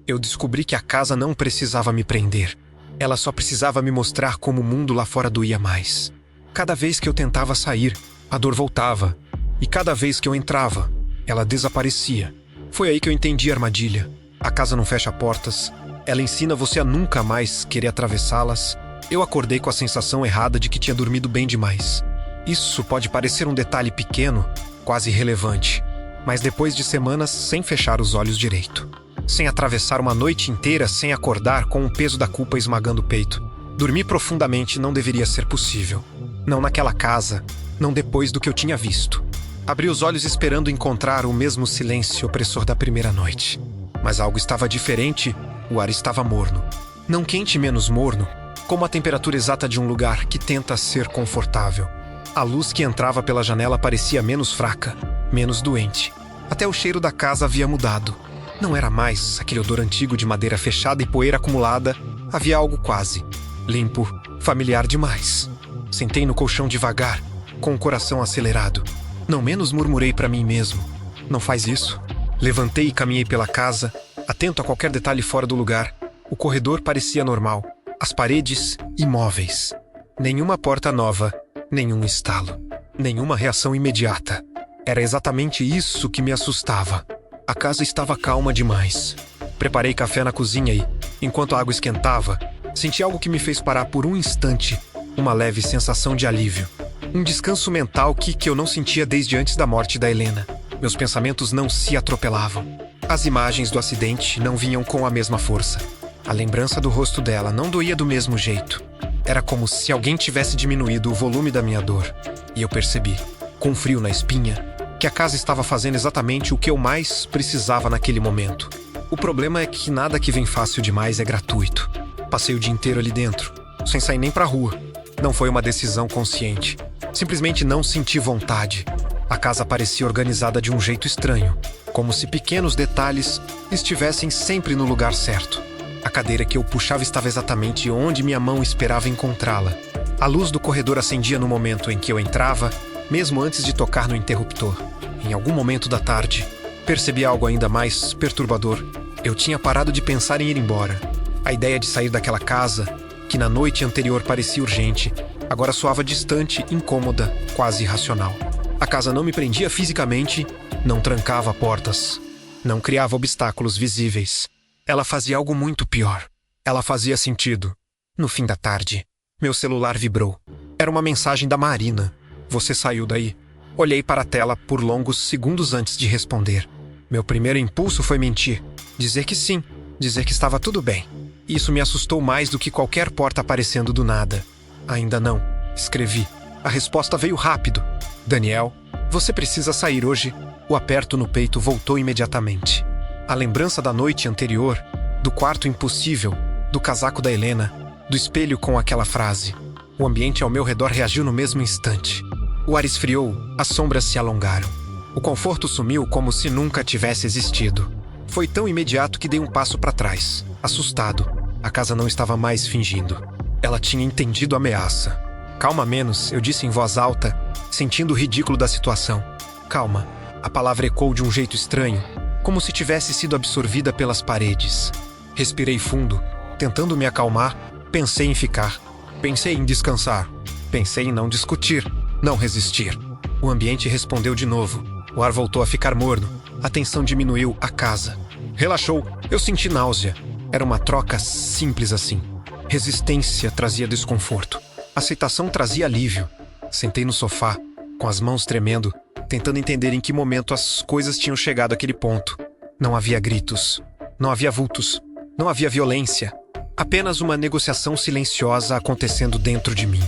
Eu descobri que a casa não precisava me prender. Ela só precisava me mostrar como o mundo lá fora doía mais. Cada vez que eu tentava sair, a dor voltava. E cada vez que eu entrava, ela desaparecia. Foi aí que eu entendi a armadilha. A casa não fecha portas. Ela ensina você a nunca mais querer atravessá-las. Eu acordei com a sensação errada de que tinha dormido bem demais. Isso pode parecer um detalhe pequeno, quase irrelevante. Mas depois de semanas sem fechar os olhos direito, sem atravessar uma noite inteira sem acordar com o peso da culpa esmagando o peito, dormir profundamente não deveria ser possível. Não naquela casa, não depois do que eu tinha visto. Abri os olhos esperando encontrar o mesmo silêncio opressor da primeira noite. Mas algo estava diferente, o ar estava morno. Não quente menos morno, como a temperatura exata de um lugar que tenta ser confortável. A luz que entrava pela janela parecia menos fraca, menos doente. Até o cheiro da casa havia mudado. Não era mais aquele odor antigo de madeira fechada e poeira acumulada. Havia algo quase limpo, familiar demais. Sentei no colchão devagar, com o coração acelerado. Não menos murmurei para mim mesmo. Não faz isso. Levantei e caminhei pela casa, atento a qualquer detalhe fora do lugar. O corredor parecia normal. As paredes, imóveis. Nenhuma porta nova, nenhum estalo. Nenhuma reação imediata. Era exatamente isso que me assustava. A casa estava calma demais. Preparei café na cozinha e, enquanto a água esquentava, senti algo que me fez parar por um instante. Uma leve sensação de alívio. Um descanso mental que eu não sentia desde antes da morte da Helena. Meus pensamentos não se atropelavam. As imagens do acidente não vinham com a mesma força. A lembrança do rosto dela não doía do mesmo jeito. Era como se alguém tivesse diminuído o volume da minha dor. E eu percebi, com frio na espinha, que a casa estava fazendo exatamente o que eu mais precisava naquele momento. O problema é que nada que vem fácil demais é gratuito. Passei o dia inteiro ali dentro, sem sair nem pra rua. Não foi uma decisão consciente. Simplesmente não senti vontade. A casa parecia organizada de um jeito estranho, como se pequenos detalhes estivessem sempre no lugar certo. A cadeira que eu puxava estava exatamente onde minha mão esperava encontrá-la. A luz do corredor acendia no momento em que eu entrava, mesmo antes de tocar no interruptor. Em algum momento da tarde, percebi algo ainda mais perturbador. Eu tinha parado de pensar em ir embora. A ideia de sair daquela casa, que na noite anterior parecia urgente, agora soava distante, incômoda, quase irracional. A casa não me prendia fisicamente, não trancava portas, não criava obstáculos visíveis. Ela fazia algo muito pior. Ela fazia sentido. No fim da tarde, meu celular vibrou. Era uma mensagem da Marina. Você saiu daí? Olhei para a tela por longos segundos antes de responder. Meu primeiro impulso foi mentir. Dizer que sim. Dizer que estava tudo bem. Isso me assustou mais do que qualquer porta aparecendo do nada. Ainda não. Escrevi. A resposta veio rápido. Daniel, você precisa sair hoje. O aperto no peito voltou imediatamente. A lembrança da noite anterior, do quarto impossível, do casaco da Helena, do espelho com aquela frase. O ambiente ao meu redor reagiu no mesmo instante. O ar esfriou, as sombras se alongaram. O conforto sumiu como se nunca tivesse existido. Foi tão imediato que dei um passo para trás, assustado. A casa não estava mais fingindo. Ela tinha entendido a ameaça. Calma menos, eu disse em voz alta, sentindo o ridículo da situação. Calma. A palavra ecoou de um jeito estranho, como se tivesse sido absorvida pelas paredes. Respirei fundo, tentando me acalmar. Pensei em ficar. Pensei em descansar. Pensei em não discutir, não resistir. O ambiente respondeu de novo. O ar voltou a ficar morno. A tensão diminuiu, a casa relaxou. Eu senti náusea. Era uma troca simples assim. Resistência trazia desconforto. Aceitação trazia alívio. Sentei no sofá, com as mãos tremendo, tentando entender em que momento as coisas tinham chegado àquele ponto. Não havia gritos. Não havia vultos. Não havia violência. Apenas uma negociação silenciosa acontecendo dentro de mim.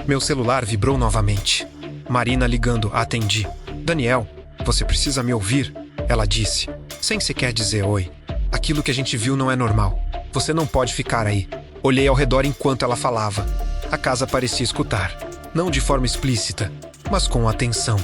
Meu celular vibrou novamente. Marina ligando, atendi. Daniel, você precisa me ouvir? Ela disse, sem sequer dizer oi. Aquilo que a gente viu não é normal. Você não pode ficar aí. Olhei ao redor enquanto ela falava. A casa parecia escutar. Não de forma explícita, mas com atenção.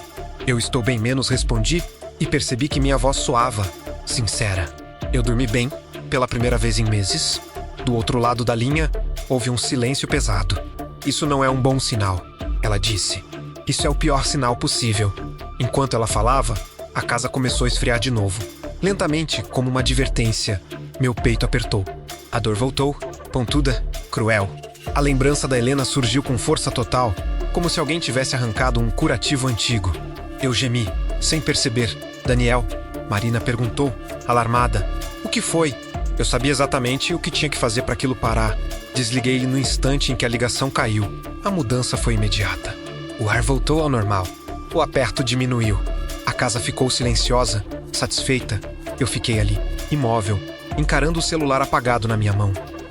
Eu estou bem menos, respondi, e percebi que minha voz soava, sincera. Eu dormi bem, pela primeira vez em meses. Do outro lado da linha, houve um silêncio pesado. Isso não é um bom sinal, ela disse. Isso é o pior sinal possível. Enquanto ela falava, a casa começou a esfriar de novo. Lentamente, como uma advertência. Meu peito apertou. A dor voltou, pontuda, cruel. A lembrança da Helena surgiu com força total, como se alguém tivesse arrancado um curativo antigo. Eu gemi, sem perceber. Daniel, Marina perguntou, alarmada. O que foi? Eu sabia exatamente o que tinha que fazer para aquilo parar. Desliguei-lhe no instante em que a ligação caiu. A mudança foi imediata. O ar voltou ao normal. O aperto diminuiu. A casa ficou silenciosa, satisfeita. Eu fiquei ali, imóvel, encarando o celular apagado na minha mão,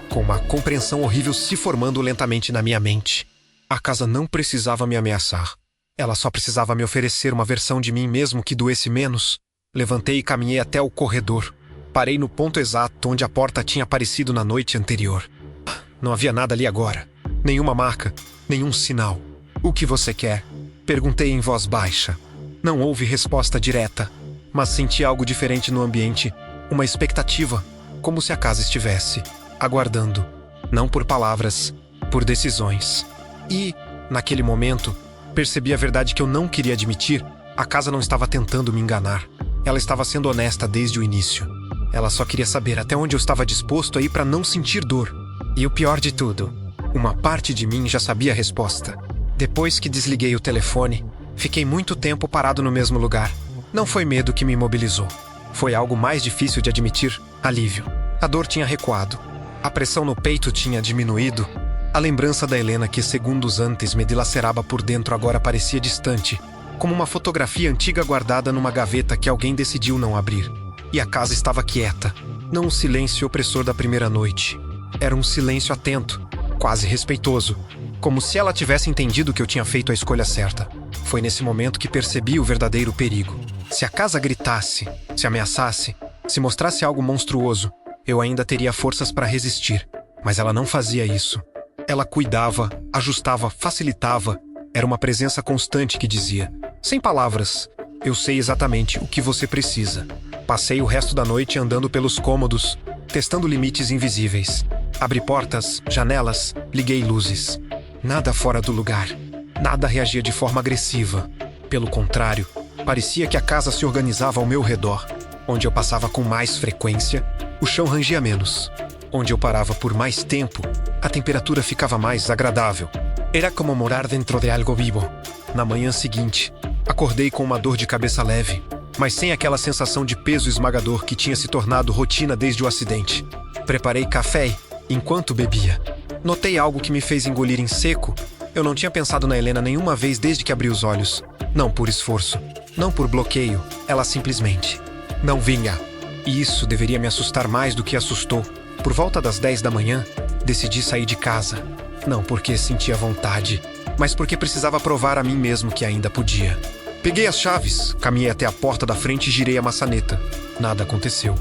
com uma compreensão horrível se formando lentamente na minha mente. A casa não precisava me ameaçar. Ela só precisava me oferecer uma versão de mim mesmo que doesse menos. Levantei e caminhei até o corredor. Parei no ponto exato onde a porta tinha aparecido na noite anterior. Não havia nada ali agora. Nenhuma marca, nenhum sinal. O que você quer? Perguntei em voz baixa. Não houve resposta direta, mas senti algo diferente no ambiente. Uma expectativa, como se a casa estivesse aguardando. Não por palavras, por decisões. E, naquele momento, percebi a verdade que eu não queria admitir. A casa não estava tentando me enganar. Ela estava sendo honesta desde o início. Ela só queria saber até onde eu estava disposto a ir para não sentir dor. E o pior de tudo, uma parte de mim já sabia a resposta. Depois que desliguei o telefone, fiquei muito tempo parado no mesmo lugar. Não foi medo que me imobilizou. Foi algo mais difícil de admitir, alívio. A dor tinha recuado. A pressão no peito tinha diminuído. A lembrança da Helena que segundos antes me dilacerava por dentro agora parecia distante, como uma fotografia antiga guardada numa gaveta que alguém decidiu não abrir. E a casa estava quieta. Não o silêncio opressor da primeira noite. Era um silêncio atento, quase respeitoso, como se ela tivesse entendido que eu tinha feito a escolha certa. Foi nesse momento que percebi o verdadeiro perigo. Se a casa gritasse, se ameaçasse, se mostrasse algo monstruoso, eu ainda teria forças para resistir. Mas ela não fazia isso. Ela cuidava, ajustava, facilitava. Era uma presença constante que dizia, sem palavras, eu sei exatamente o que você precisa. Passei o resto da noite andando pelos cômodos, testando limites invisíveis. Abri portas, janelas, liguei luzes. Nada fora do lugar. Nada reagia de forma agressiva. Pelo contrário, parecia que a casa se organizava ao meu redor. Onde eu passava com mais frequência, o chão rangia menos. Onde eu parava por mais tempo, a temperatura ficava mais agradável. Era como morar dentro de algo vivo. Na manhã seguinte, acordei com uma dor de cabeça leve, mas sem aquela sensação de peso esmagador que tinha se tornado rotina desde o acidente. Preparei café enquanto bebia. Notei algo que me fez engolir em seco. Eu não tinha pensado na Helena nenhuma vez desde que abri os olhos. Não por esforço, não por bloqueio, ela simplesmente não vinha. E isso deveria me assustar mais do que assustou. Por volta das 10 da manhã, decidi sair de casa. Não porque sentia vontade, mas porque precisava provar a mim mesmo que ainda podia. Peguei as chaves, caminhei até a porta da frente e girei a maçaneta. Nada aconteceu.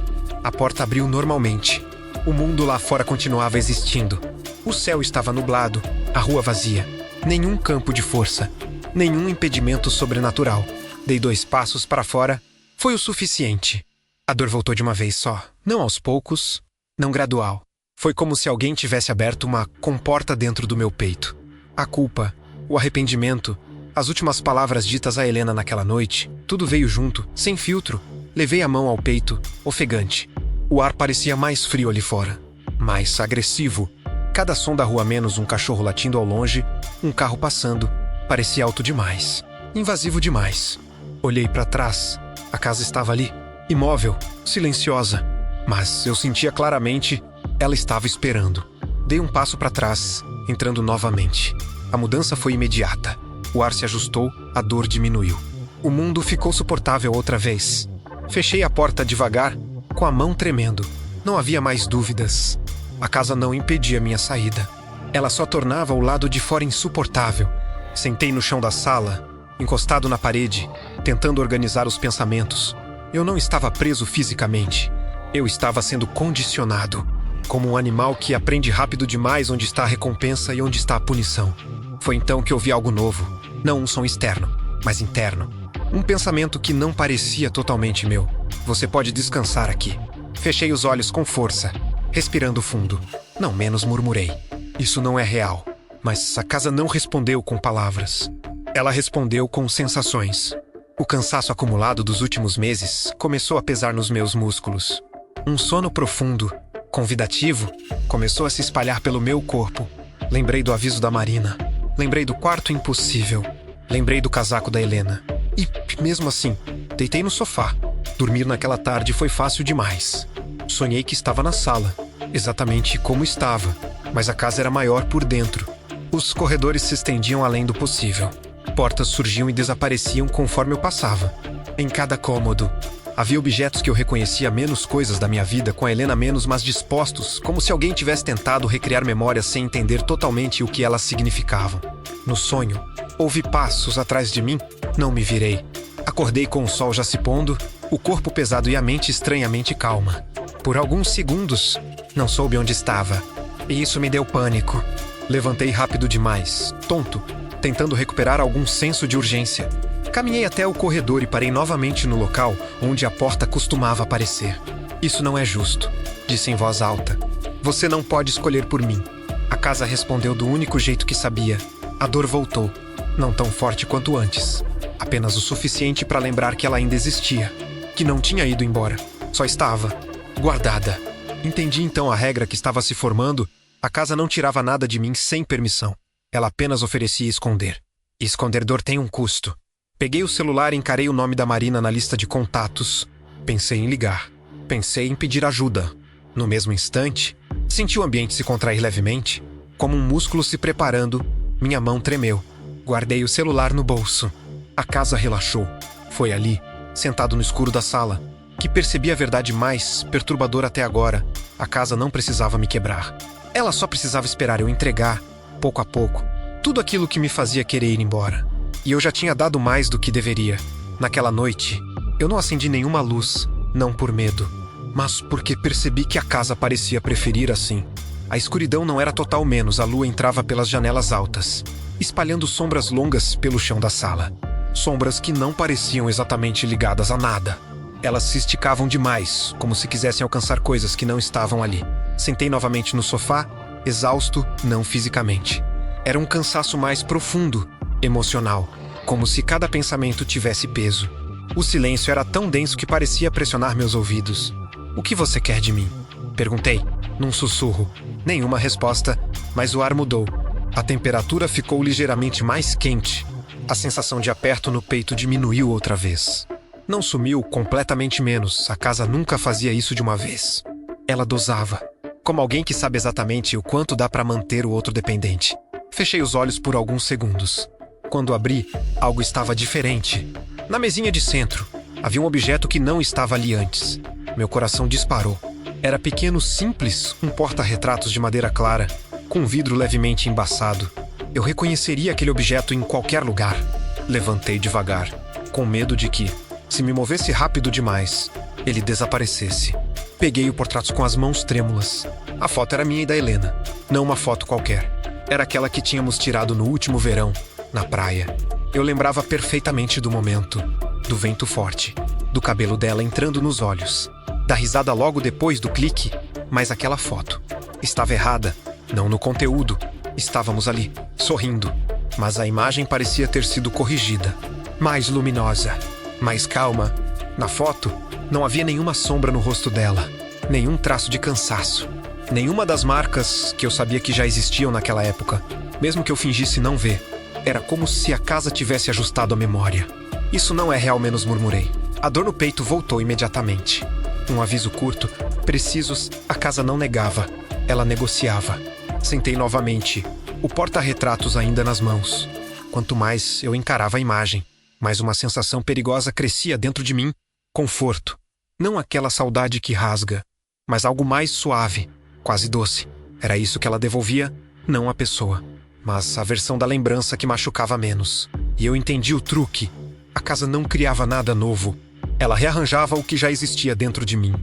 A porta abriu normalmente. O mundo lá fora continuava existindo. O céu estava nublado, a rua vazia. Nenhum campo de força, nenhum impedimento sobrenatural. Dei 2 passos para fora. Foi o suficiente. A dor voltou de uma vez só. Não aos poucos, não gradual. Foi como se alguém tivesse aberto uma comporta dentro do meu peito. A culpa, o arrependimento, as últimas palavras ditas a Helena naquela noite, tudo veio junto, sem filtro. Levei a mão ao peito, ofegante. O ar parecia mais frio ali fora, mais agressivo. Cada som da rua menos um cachorro latindo ao longe, um carro passando, parecia alto demais, invasivo demais. Olhei para trás. A casa estava ali, imóvel, silenciosa. Mas eu sentia claramente, ela estava esperando. Dei um passo para trás, entrando novamente. A mudança foi imediata. O ar se ajustou, a dor diminuiu. O mundo ficou suportável outra vez. Fechei a porta devagar, com a mão tremendo. Não havia mais dúvidas. A casa não impedia minha saída. Ela só tornava o lado de fora insuportável. Sentei no chão da sala, encostado na parede, tentando organizar os pensamentos. Eu não estava preso fisicamente. Eu estava sendo condicionado, como um animal que aprende rápido demais onde está a recompensa e onde está a punição. Foi então que ouvi algo novo. Não um som externo, mas interno. Um pensamento que não parecia totalmente meu. Você pode descansar aqui. Fechei os olhos com força, respirando fundo. Não menos murmurei. Isso não é real. Mas a casa não respondeu com palavras. Ela respondeu com sensações. O cansaço acumulado dos últimos meses começou a pesar nos meus músculos. Um sono profundo, convidativo, começou a se espalhar pelo meu corpo. Lembrei do aviso da Marina. Lembrei do quarto impossível. Lembrei do casaco da Helena. E, mesmo assim, deitei no sofá. Dormir naquela tarde foi fácil demais. Sonhei que estava na sala, exatamente como estava, mas a casa era maior por dentro. Os corredores se estendiam além do possível. Portas surgiam e desapareciam conforme eu passava. Em cada cômodo, havia objetos que eu reconhecia, menos coisas da minha vida, com a Helena menos, mas dispostos, como se alguém tivesse tentado recriar memórias sem entender totalmente o que elas significavam. No sonho, ouvi passos atrás de mim, não me virei. Acordei com o sol já se pondo, o corpo pesado e a mente estranhamente calma. Por alguns segundos, não soube onde estava, e isso me deu pânico. Levantei rápido demais, tonto, tentando recuperar algum senso de urgência. Caminhei até o corredor e parei novamente no local onde a porta costumava aparecer. Isso não é justo, disse em voz alta. Você não pode escolher por mim. A casa respondeu do único jeito que sabia. A dor voltou, não tão forte quanto antes. Apenas o suficiente para lembrar que ela ainda existia, que não tinha ido embora, só estava guardada. Entendi então a regra que estava se formando. A casa não tirava nada de mim sem permissão. Ela apenas oferecia esconder. E esconder dor tem um custo. Peguei o celular e encarei o nome da Marina na lista de contatos. Pensei em ligar. Pensei em pedir ajuda. No mesmo instante, senti o ambiente se contrair levemente. Como um músculo se preparando, minha mão tremeu. Guardei o celular no bolso. A casa relaxou. Foi ali, sentado no escuro da sala, que percebi a verdade mais perturbadora até agora. A casa não precisava me quebrar. Ela só precisava esperar eu entregar, pouco a pouco, tudo aquilo que me fazia querer ir embora. E eu já tinha dado mais do que deveria. Naquela noite, eu não acendi nenhuma luz, não por medo, mas porque percebi que a casa parecia preferir assim. A escuridão não era total menos, a lua entrava pelas janelas altas, espalhando sombras longas pelo chão da sala. Sombras que não pareciam exatamente ligadas a nada. Elas se esticavam demais, como se quisessem alcançar coisas que não estavam ali. Sentei novamente no sofá, exausto, não fisicamente. Era um cansaço mais profundo, emocional, como se cada pensamento tivesse peso. O silêncio era tão denso que parecia pressionar meus ouvidos. O que você quer de mim? Perguntei, num sussurro. Nenhuma resposta, mas o ar mudou. A temperatura ficou ligeiramente mais quente. A sensação de aperto no peito diminuiu outra vez. Não sumiu completamente menos, a casa nunca fazia isso de uma vez. Ela dosava, como alguém que sabe exatamente o quanto dá para manter o outro dependente. Fechei os olhos por alguns segundos. Quando abri, algo estava diferente. Na mesinha de centro, havia um objeto que não estava ali antes. Meu coração disparou. Era pequeno, simples, um porta-retratos de madeira clara, com um vidro levemente embaçado. Eu reconheceria aquele objeto em qualquer lugar. Levantei devagar, com medo de que, se me movesse rápido demais, ele desaparecesse. Peguei o portrato com as mãos trêmulas. A foto era minha e da Helena, não uma foto qualquer. Era aquela que tínhamos tirado no último verão, na praia. Eu lembrava perfeitamente do momento, do vento forte, do cabelo dela entrando nos olhos, da risada logo depois do clique, mas aquela foto estava errada, não no conteúdo. Estávamos ali, sorrindo, mas a imagem parecia ter sido corrigida. Mais luminosa, mais calma. Na foto, não havia nenhuma sombra no rosto dela, nenhum traço de cansaço, nenhuma das marcas que eu sabia que já existiam naquela época, mesmo que eu fingisse não ver. Era como se a casa tivesse ajustado a memória. Isso não é real, menos murmurei. A dor no peito voltou imediatamente. Um aviso curto, precisos, a casa não negava. Ela negociava. Sentei novamente, o porta-retratos ainda nas mãos. Quanto mais eu encarava a imagem, mais uma sensação perigosa crescia dentro de mim. Conforto. Não aquela saudade que rasga, mas algo mais suave, quase doce. Era isso que ela devolvia, não a pessoa, mas a versão da lembrança que machucava menos. E eu entendi o truque. A casa não criava nada novo. Ela rearranjava o que já existia dentro de mim.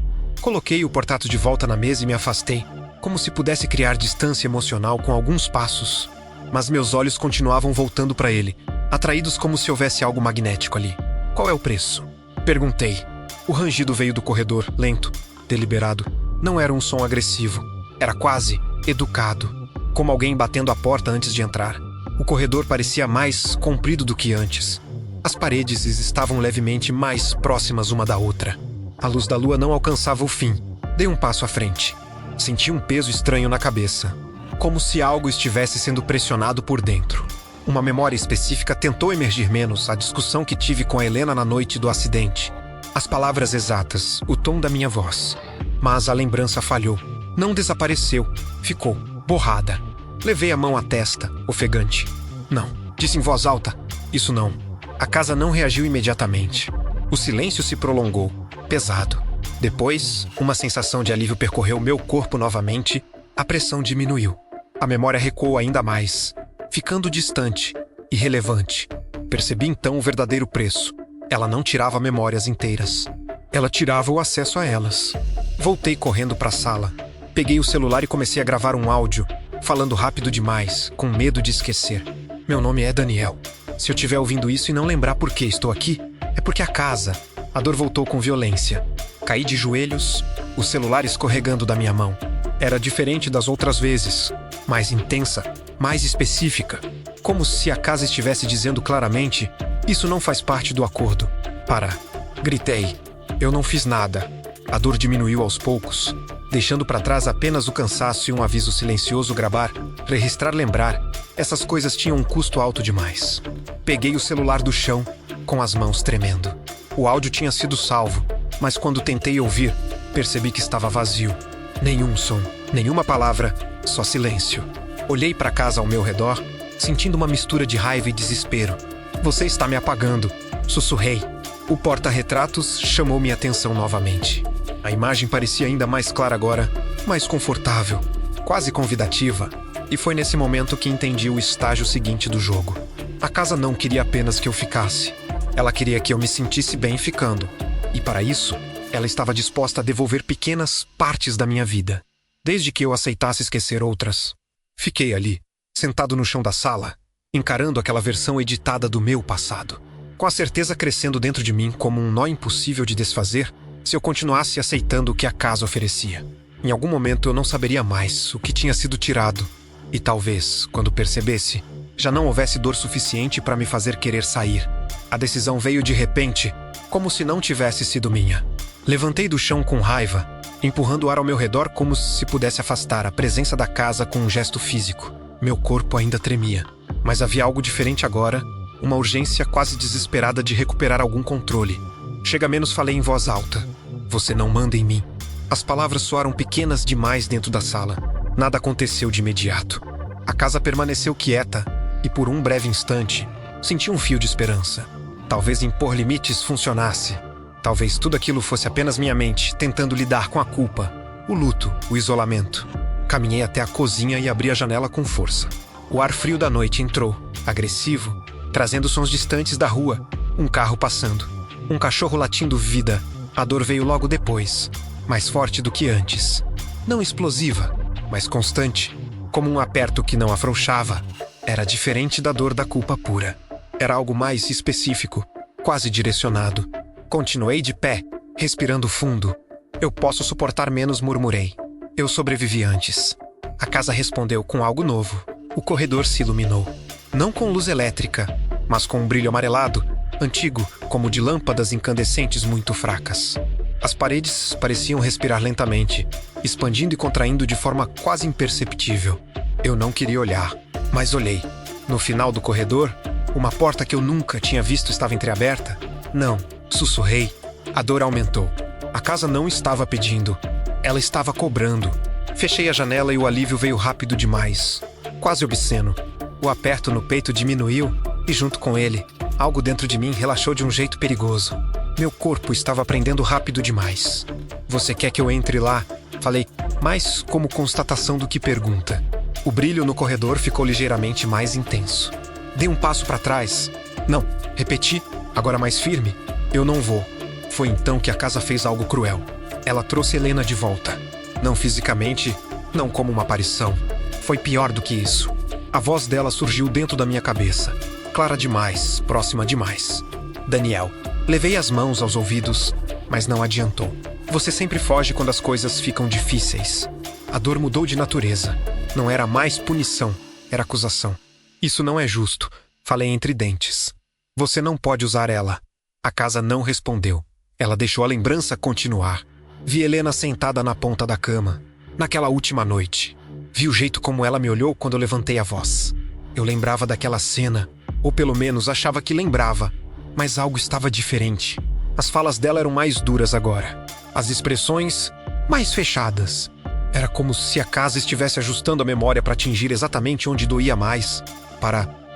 Coloquei o portátil de volta na mesa e me afastei, como se pudesse criar distância emocional com alguns passos. Mas meus olhos continuavam voltando para ele, atraídos como se houvesse algo magnético ali. Qual é o preço? Perguntei. O rangido veio do corredor, lento, deliberado. Não era um som agressivo. Era quase educado, como alguém batendo a porta antes de entrar. O corredor parecia mais comprido do que antes. As paredes estavam levemente mais próximas uma da outra. A luz da lua não alcançava o fim, Dei um passo à frente. Senti um peso estranho na cabeça, como se algo estivesse sendo pressionado por dentro. Uma memória específica tentou emergir, menos a discussão que tive com a Helena na noite do acidente. As palavras exatas, o tom da minha voz. Mas a lembrança falhou. Não desapareceu. Ficou borrada. Levei a mão à testa, ofegante. Não, disse em voz alta. Isso não. A casa não reagiu imediatamente. O silêncio se prolongou, pesado. Depois, uma sensação de alívio percorreu meu corpo novamente. A pressão diminuiu. A memória recuou ainda mais, ficando distante, irrelevante. Percebi então o verdadeiro preço. Ela não tirava memórias inteiras. Ela tirava o acesso a elas. Voltei correndo para a sala. Peguei o celular e comecei a gravar um áudio, falando rápido demais, com medo de esquecer. Meu nome é Daniel. Se eu estiver ouvindo isso e não lembrar por que estou aqui, é porque a casa... A dor voltou com violência. Caí de joelhos, o celular escorregando da minha mão. Era diferente das outras vezes. Mais intensa, mais específica. Como se a casa estivesse dizendo claramente: isso não faz parte do acordo. Para. Gritei. Eu não fiz nada. A dor diminuiu aos poucos, deixando para trás apenas o cansaço e um aviso silencioso: gravar, registrar, lembrar. Essas coisas tinham um custo alto demais. Peguei o celular do chão, com as mãos tremendo. O áudio tinha sido salvo, mas quando tentei ouvir, percebi que estava vazio. Nenhum som, nenhuma palavra, só silêncio. Olhei para a casa ao meu redor, sentindo uma mistura de raiva e desespero. Você está me apagando, sussurrei. O porta-retratos chamou minha atenção novamente. A imagem parecia ainda mais clara agora, mais confortável, quase convidativa. E foi nesse momento que entendi o estágio seguinte do jogo. A casa não queria apenas que eu ficasse. Ela queria que eu me sentisse bem ficando. E para isso, ela estava disposta a devolver pequenas partes da minha vida, desde que eu aceitasse esquecer outras. Fiquei ali, sentado no chão da sala, encarando aquela versão editada do meu passado, com a certeza crescendo dentro de mim como um nó impossível de desfazer se eu continuasse aceitando o que a casa oferecia. Em algum momento eu não saberia mais o que tinha sido tirado, e talvez, quando percebesse, já não houvesse dor suficiente para me fazer querer sair. A decisão veio de repente, como se não tivesse sido minha. Levantei do chão com raiva, empurrando o ar ao meu redor como se pudesse afastar a presença da casa com um gesto físico. Meu corpo ainda tremia, mas havia algo diferente agora, uma urgência quase desesperada de recuperar algum controle. Chega menos, falei em voz alta. Você não manda em mim. As palavras soaram pequenas demais dentro da sala. Nada aconteceu de imediato. A casa permaneceu quieta, e por um breve instante, senti um fio de esperança. Talvez impor limites funcionasse. Talvez tudo aquilo fosse apenas minha mente, tentando lidar com a culpa, o luto, o isolamento. Caminhei até a cozinha e abri a janela com força. O ar frio da noite entrou, agressivo, trazendo sons distantes da rua. Um carro passando. Um cachorro latindo vida. A dor veio logo depois, mais forte do que antes. Não explosiva, mas constante, como um aperto que não afrouxava. Era diferente da dor da culpa pura. Era algo mais específico, quase direcionado. Continuei de pé, respirando fundo. Eu posso suportar menos, murmurei. Eu sobrevivi antes. A casa respondeu com algo novo. O corredor se iluminou. Não com luz elétrica, mas com um brilho amarelado, antigo, como de lâmpadas incandescentes muito fracas. As paredes pareciam respirar lentamente, expandindo e contraindo de forma quase imperceptível. Eu não queria olhar, mas olhei. No final do corredor, uma porta que eu nunca tinha visto estava entreaberta. Não, sussurrei. A dor aumentou. A casa não estava pedindo. Ela estava cobrando. Fechei a janela e o alívio veio rápido demais. Quase obsceno. O aperto no peito diminuiu e, junto com ele, algo dentro de mim relaxou de um jeito perigoso. Meu corpo estava prendendo rápido demais. Você quer que eu entre lá? Falei, mais como constatação do que pergunta. O brilho no corredor ficou ligeiramente mais intenso. Dei um passo para trás. Não, repeti, agora mais firme. Eu não vou. Foi então que a casa fez algo cruel. Ela trouxe Helena de volta. Não fisicamente, não como uma aparição. Foi pior do que isso. A voz dela surgiu dentro da minha cabeça. Clara demais, próxima demais. Daniel. Levei as mãos aos ouvidos, mas não adiantou. Você sempre foge quando as coisas ficam difíceis. A dor mudou de natureza. Não era mais punição, era acusação. Isso não é justo, falei entre dentes. Você não pode usar ela. A casa não respondeu. Ela deixou a lembrança continuar. Vi Helena sentada na ponta da cama, naquela última noite. Vi o jeito como ela me olhou quando eu levantei a voz. Eu lembrava daquela cena, ou pelo menos achava que lembrava, mas algo estava diferente. As falas dela eram mais duras agora. As expressões, mais fechadas. Era como se a casa estivesse ajustando a memória para atingir exatamente onde doía mais.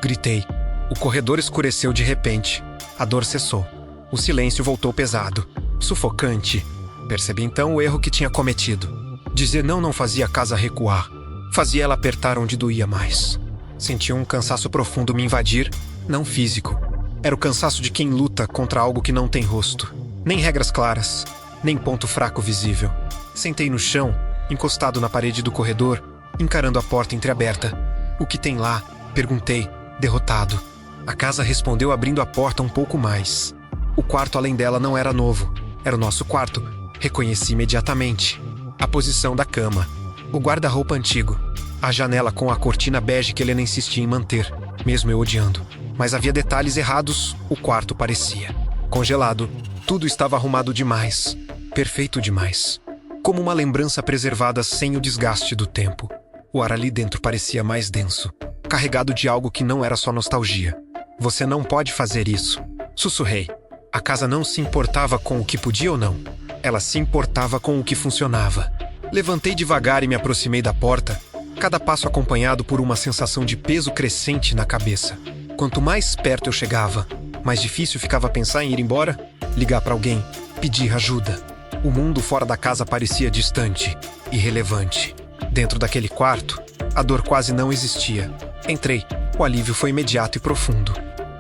Gritei. O corredor escureceu de repente. A dor cessou. O silêncio voltou pesado, sufocante. Percebi então o erro que tinha cometido. Dizer não fazia a casa recuar. Fazia ela apertar onde doía mais. Senti um cansaço profundo me invadir, não físico. Era o cansaço de quem luta contra algo que não tem rosto. Nem regras claras, nem ponto fraco visível. Sentei no chão, encostado na parede do corredor, encarando a porta entreaberta. O que tem lá? Perguntei, derrotado. A casa respondeu abrindo a porta um pouco mais. O quarto além dela não era novo. Era o nosso quarto. Reconheci imediatamente. A posição da cama. O guarda-roupa antigo. A janela com a cortina bege que Helena insistia em manter, mesmo eu odiando. Mas havia detalhes errados, o quarto parecia. Congelado, tudo estava arrumado demais. Perfeito demais. Como uma lembrança preservada sem o desgaste do tempo. O ar ali dentro parecia mais denso, carregado de algo que não era só nostalgia. Você não pode fazer isso. Sussurrei. A casa não se importava com o que podia ou não. Ela se importava com o que funcionava. Levantei devagar e me aproximei da porta, cada passo acompanhado por uma sensação de peso crescente na cabeça. Quanto mais perto eu chegava, mais difícil ficava pensar em ir embora, ligar para alguém, pedir ajuda. O mundo fora da casa parecia distante, irrelevante. Dentro daquele quarto, a dor quase não existia. Entrei. O alívio foi imediato e profundo.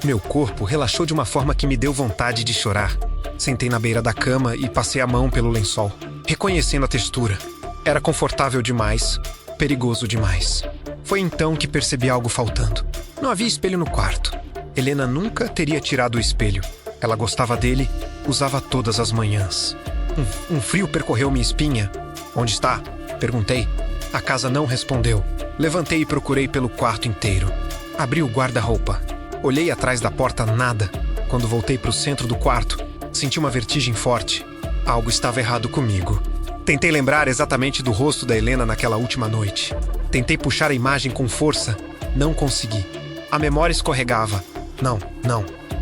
Meu corpo relaxou de uma forma que me deu vontade de chorar. Sentei na beira da cama e passei a mão pelo lençol, reconhecendo a textura. Era confortável demais, perigoso demais. Foi então que percebi algo faltando. Não havia espelho no quarto. Helena nunca teria tirado o espelho. Ela gostava dele, usava todas as manhãs. Um frio percorreu minha espinha. Onde está? Perguntei. A casa não respondeu. Levantei e procurei pelo quarto inteiro. Abri o guarda-roupa. Olhei atrás da porta, nada. Quando voltei para o centro do quarto, senti uma vertigem forte. Algo estava errado comigo. Tentei lembrar exatamente do rosto da Helena naquela última noite. Tentei puxar a imagem com força. Não consegui. A memória escorregava. Não.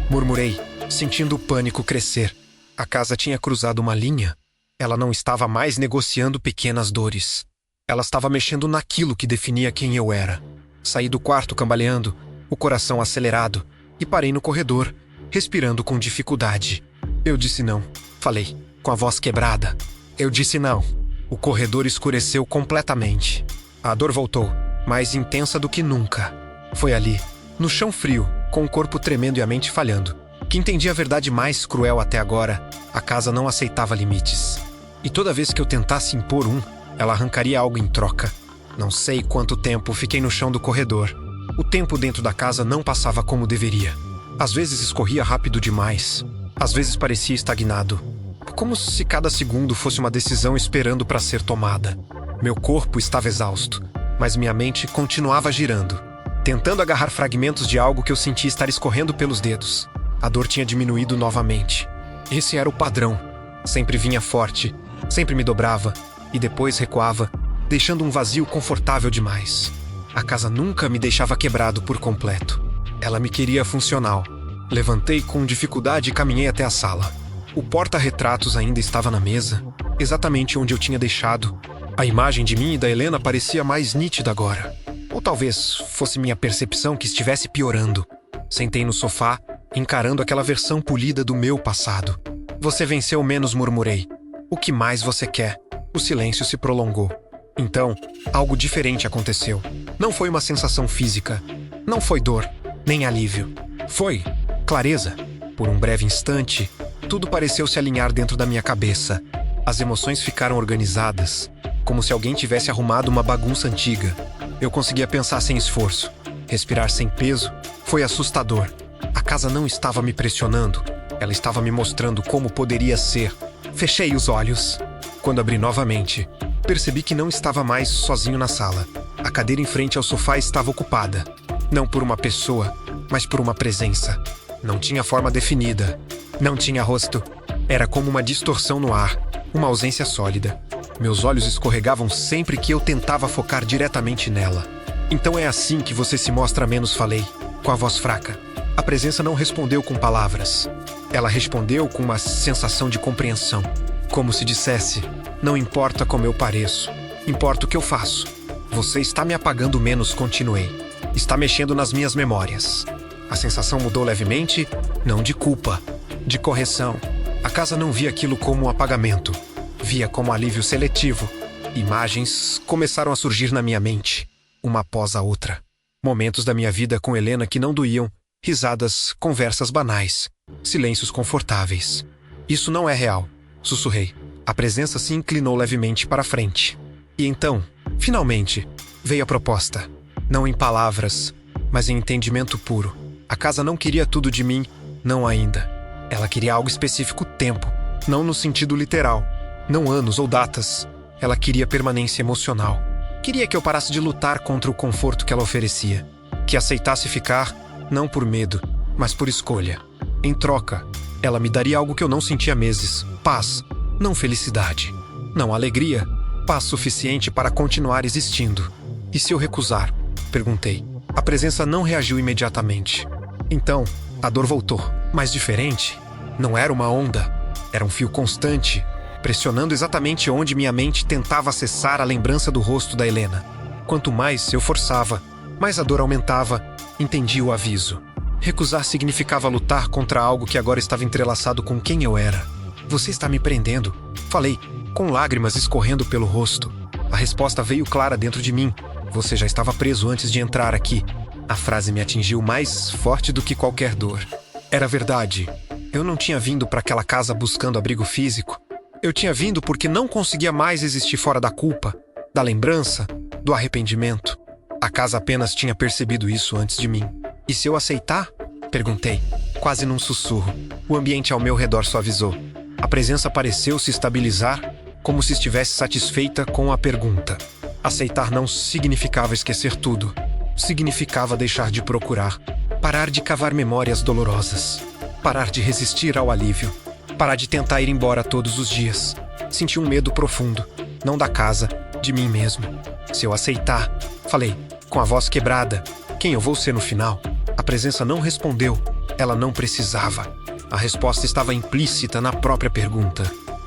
Murmurei, sentindo o pânico crescer. A casa tinha cruzado uma linha. Ela não estava mais negociando pequenas dores. Ela estava mexendo naquilo que definia quem eu era. Saí do quarto cambaleando, o coração acelerado, e parei no corredor, respirando com dificuldade. Eu disse não. Falei, com a voz quebrada. Eu disse não. O corredor escureceu completamente. A dor voltou, mais intensa do que nunca. Foi ali, no chão frio, com o corpo tremendo e a mente falhando, que entendi a verdade mais cruel até agora. A casa não aceitava limites. E toda vez que eu tentasse impor ela arrancaria algo em troca. Não sei quanto tempo fiquei no chão do corredor. O tempo dentro da casa não passava como deveria. Às vezes escorria rápido demais. Às vezes parecia estagnado. Como se cada segundo fosse uma decisão esperando para ser tomada. Meu corpo estava exausto, mas minha mente continuava girando, tentando agarrar fragmentos de algo que eu sentia estar escorrendo pelos dedos. A dor tinha diminuído novamente. Esse era o padrão. Sempre vinha forte, sempre me dobrava, e depois recuava, deixando um vazio confortável demais. A casa nunca me deixava quebrado por completo. Ela me queria funcional. Levantei com dificuldade e caminhei até a sala. O porta-retratos ainda estava na mesa, exatamente onde eu tinha deixado. A imagem de mim e da Helena parecia mais nítida agora. Ou talvez fosse minha percepção que estivesse piorando. Sentei no sofá, encarando aquela versão polida do meu passado. Você venceu menos, murmurei. O que mais você quer? O silêncio se prolongou. Então, algo diferente aconteceu. Não foi uma sensação física. Não foi dor, nem alívio. Foi clareza. Por um breve instante, tudo pareceu se alinhar dentro da minha cabeça. As emoções ficaram organizadas, como se alguém tivesse arrumado uma bagunça antiga. Eu conseguia pensar sem esforço. Respirar sem peso foi assustador. A casa não estava me pressionando. Ela estava me mostrando como poderia ser. Fechei os olhos. Quando abri novamente, percebi que não estava mais sozinho na sala. A cadeira em frente ao sofá estava ocupada. Não por uma pessoa, mas por uma presença. Não tinha forma definida. Não tinha rosto. Era como uma distorção no ar. uma ausência sólida. Meus olhos escorregavam sempre que eu tentava focar diretamente nela. Então é assim que você se mostra menos, falei, com a voz fraca. A presença não respondeu com palavras. Ela respondeu com uma sensação de compreensão. Como se dissesse, não importa como eu pareço, importa o que eu faço. Você está me apagando menos, continuei. Está mexendo nas minhas memórias. A sensação mudou levemente, não de culpa, de correção. A casa não via aquilo como um apagamento. Via como alívio seletivo. Imagens começaram a surgir na minha mente, uma após a outra. Momentos da minha vida com Helena que não doíam, risadas, conversas banais, silêncios confortáveis. Isso não é real, sussurrei. A presença se inclinou levemente para a frente. E então, finalmente, veio a proposta. Não em palavras, mas em entendimento puro. A casa não queria tudo de mim, não ainda. Ela queria algo específico, tempo, não no sentido literal, não anos ou datas. Ela queria permanência emocional. Queria que eu parasse de lutar contra o conforto que ela oferecia. Que aceitasse ficar, não por medo, mas por escolha. Em troca, ela me daria algo que eu não sentia há meses. Paz, não felicidade. Não alegria, paz suficiente para continuar existindo. E se eu recusar? Perguntei. A presença não reagiu imediatamente. Então, a dor voltou. Mas diferente. Não era uma onda. Era um fio constante, pressionando exatamente onde minha mente tentava acessar a lembrança do rosto da Helena. Quanto mais eu forçava, mais a dor aumentava. Entendi o aviso. Recusar significava lutar contra algo que agora estava entrelaçado com quem eu era. Você está me prendendo, falei, com lágrimas escorrendo pelo rosto. A resposta veio clara dentro de mim. Você já estava preso antes de entrar aqui. A frase me atingiu mais forte do que qualquer dor. Era verdade. Eu não tinha vindo para aquela casa buscando abrigo físico. Eu tinha vindo porque não conseguia mais existir fora da culpa, da lembrança, do arrependimento. A casa apenas tinha percebido isso antes de mim. E se eu aceitar? Perguntei, quase num sussurro. O ambiente ao meu redor suavizou. A presença pareceu se estabilizar, como se estivesse satisfeita com a pergunta. Aceitar não significava esquecer tudo. Significava deixar de procurar, parar de cavar memórias dolorosas, parar de resistir ao alívio, parar de tentar ir embora todos os dias. Senti um medo profundo, não da casa, de mim mesmo. Se eu aceitar, falei, com a voz quebrada, quem eu vou ser no final? A presença não respondeu, ela não precisava. A resposta estava implícita na própria pergunta.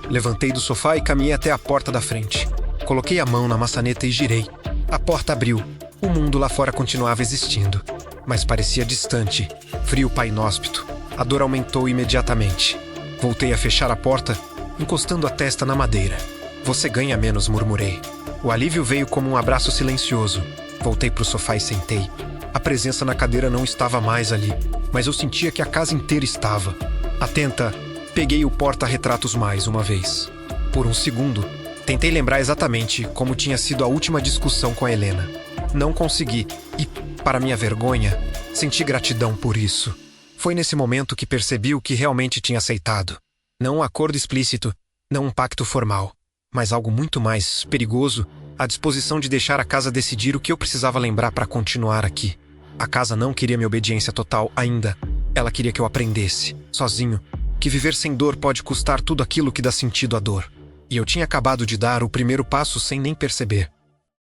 Levantei do sofá e caminhei até a porta da frente. Coloquei a mão na maçaneta e girei. A porta abriu. O mundo lá fora continuava existindo, mas parecia distante, frio, inóspito. A dor aumentou imediatamente. Voltei a fechar a porta, encostando a testa na madeira. Você ganha menos, murmurei. O alívio veio como um abraço silencioso. Voltei para o sofá e sentei. A presença na cadeira não estava mais ali, mas eu sentia que a casa inteira estava. Atenta, peguei o porta-retratos mais uma vez. Por um segundo, tentei lembrar exatamente como tinha sido a última discussão com a Helena. Não consegui e, para minha vergonha, senti gratidão por isso. Foi nesse momento que percebi o que realmente tinha aceitado. Não um acordo explícito, não um pacto formal, mas algo muito mais perigoso, a disposição de deixar a casa decidir o que eu precisava lembrar para continuar aqui. A casa não queria minha obediência total ainda. Ela queria que eu aprendesse, sozinho, que viver sem dor pode custar tudo aquilo que dá sentido à dor. E eu tinha acabado de dar o primeiro passo sem nem perceber.